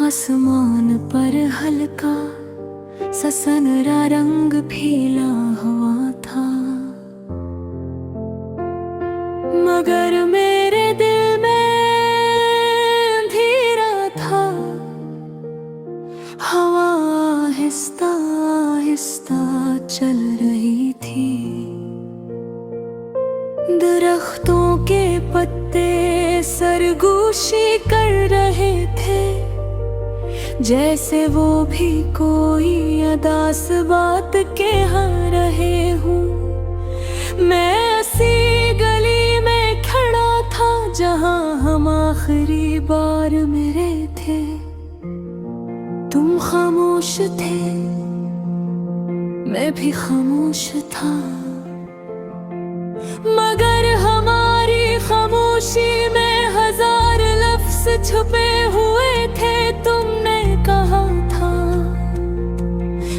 आसमान पर हल्का सा सनरा रंग फीला हुआ था, मगर मेरे दिल में अंधेरा था। हवा आहिस्ता आहिस्ता चल रही थी, दरख्तों के पत्ते सरगोशी कर रहे थे, जैसे वो भी कोई अदास बात कह रहे हूँ। मैं ऐसी गली में खड़ा था जहाँ हम आखिरी बार मिले थे। तुम खामोश थे, मैं भी खामोश था, मगर हमारी खामोशी में हजार लफ्ज छुपे हुए थे। तुमने कहा था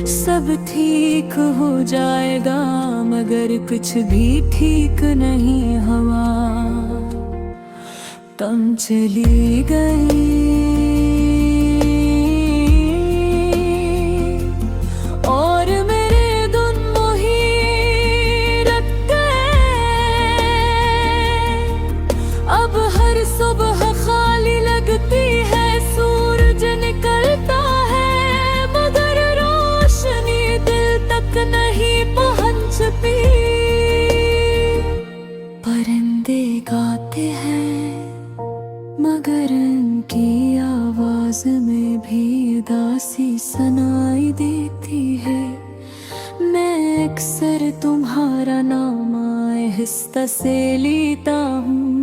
सब ठीक हो जाएगा, मगर कुछ भी ठीक नहीं हुआ। तुम चली गई और मेरे दिन वही रट गए। अब हर सुबह खाली लगती है, सूरज निकलता है, मगर रोशनी दिल तक नहीं पहुंचती। परिंदे गाते हैं, मगर उनकी आवाज में भी उदासी सुनाई देती है। मैं अक्सर तुम्हारा नाम आहिस्ता से लेता हूँ,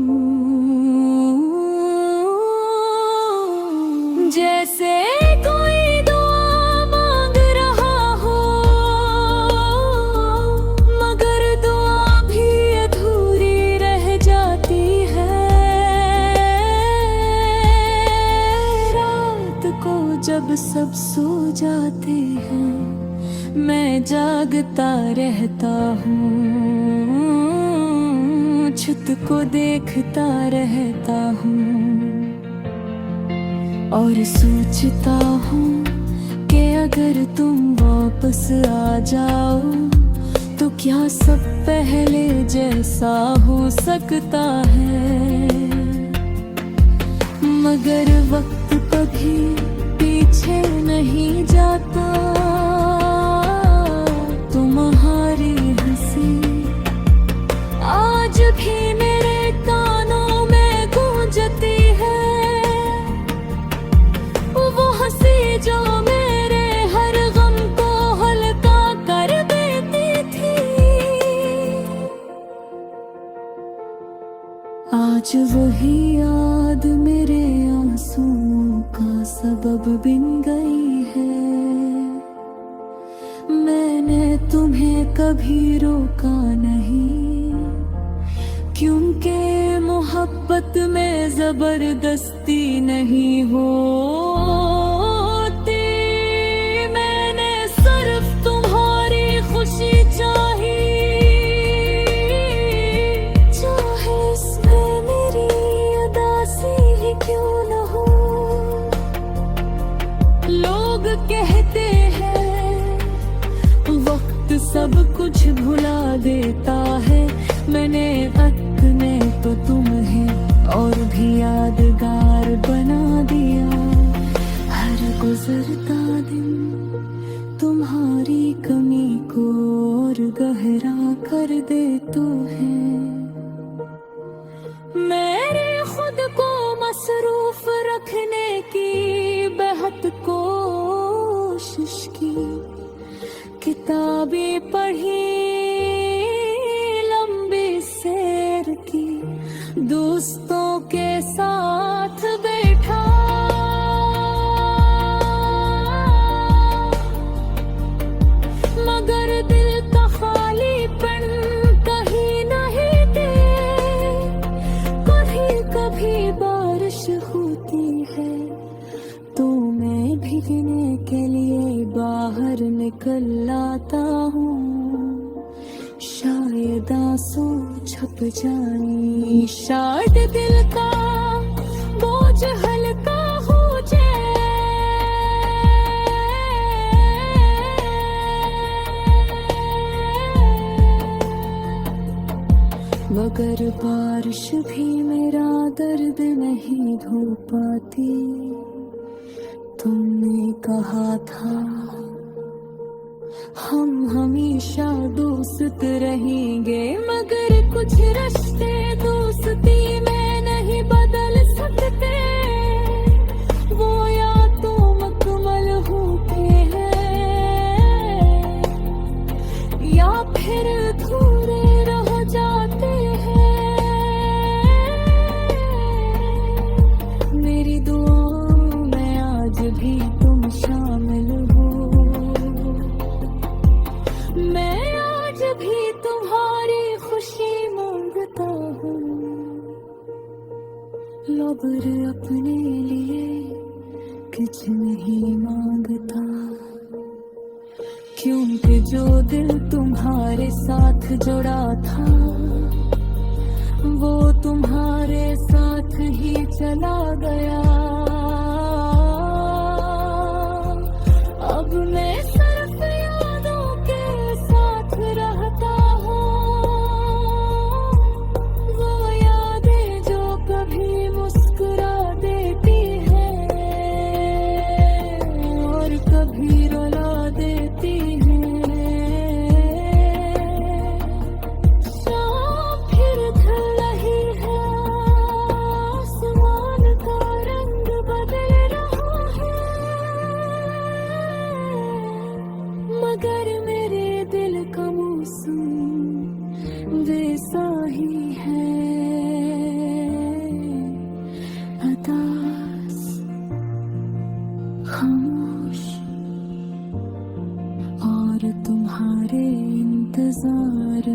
जैसे कोई दुआ मांग रहा हो, मगर दुआ भी अधूरी रह जाती है। रात को जब सब सो जाते हैं, मैं जागता रहता हूँ, छत को देखता रहता हूँ और सोचता हूँ कि अगर तुम वापस आ जाओ तो क्या सब पहले जैसा हो सकता है। मगर वक्त कभी पीछे नहीं जाता, तुम्हारी हंसी आज भी मेरे कानों में गूंजती है। वो हंसी जो मेरे हर गम को हल्का कर देती थी, आज वही याद मेरे आंसुओं का सबब बन गई है। मैंने तुम्हें कभी रोका नहीं, क्योंकि मोहब्बत में जबरदस्ती नहीं होती। मैंने सिर्फ तुम्हारी खुशी चाही, चाहे इसमें मेरी उदासी ही क्यों न हो। लोग कहते हैं वक्त सब कुछ भुला देता है, मैंने अपने तो तुम्हें और भी यादगार बना दिया। हर गुजरता दिन तुम्हारी कमी को और गहरा कर दे तो है। मेरे खुद को मसरूफ रखने की बेहद कोशिश की, किताबें पढ़ी, लंबी सैर की, दोस्तों के साथ बैठा, मगर दिल का खालीपन कहीं नहीं थे। कभी कभी बारिश होती है तो मैं भीगने के लिए बाहर निकल आता हूँ। शायद आंसू छप जाए, शायद दिल का बोझ हल्का हो जाए। मगर बारिश भी मेरा दर्द नहीं धो पाती। तुमने कहा था हम हमेशा दोस्त रहेंगे, मगर कुछ रिश्ते दोस्ती में नहीं बदल सकते। वो या तो मुकम्मल होते हैं या फिर अधूरे रह जाते हैं। मेरी दुआओं में आज भी तुम शामिल हो, मैं आज भी तुम्हारी खुशी मांगता हूँ। लबर अपने लिए कुछ नहीं मांगता, क्योंकि जो दिल तुम्हारे साथ जुड़ा था वो तुम्हारे साथ ही चला गया। अब मैं सिर्फ यादों के साथ रहता हूँ, वो यादें जो कभी मुस्कुरा देती हैं और कभी रुला देती हैं। शाम फिर ढल रही है, आसमान का रंग बदल रहा है, मगर मेरे दिल का मौसम वैसा ही है, उदास खामोश और तुम्हारे इंतजार